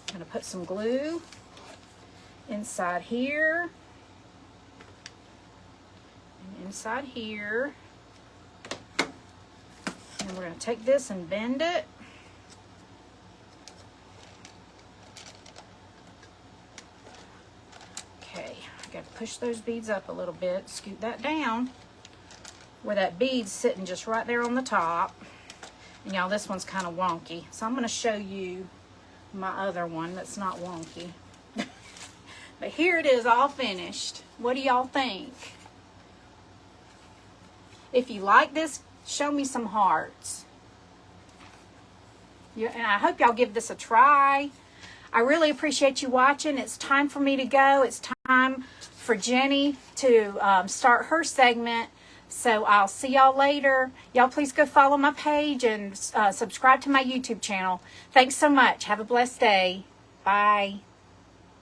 I'm going to put some glue inside here and inside here. And we're going to take this and bend it. Okay, I got to push those beads up a little bit, scoot that down where that bead's sitting just right there on the top. And y'all, this one's kind of wonky, so I'm going to show you my other one that's not wonky. But here it is, all finished. What do y'all think? If you like this, show me some hearts. And I hope y'all give this a try. I really appreciate you watching. It's time for me to go. It's time for Jenny to start her segment. So I'll see y'all later. Y'all please go follow my page and subscribe to my YouTube channel. Thanks so much. Have a blessed day. Bye.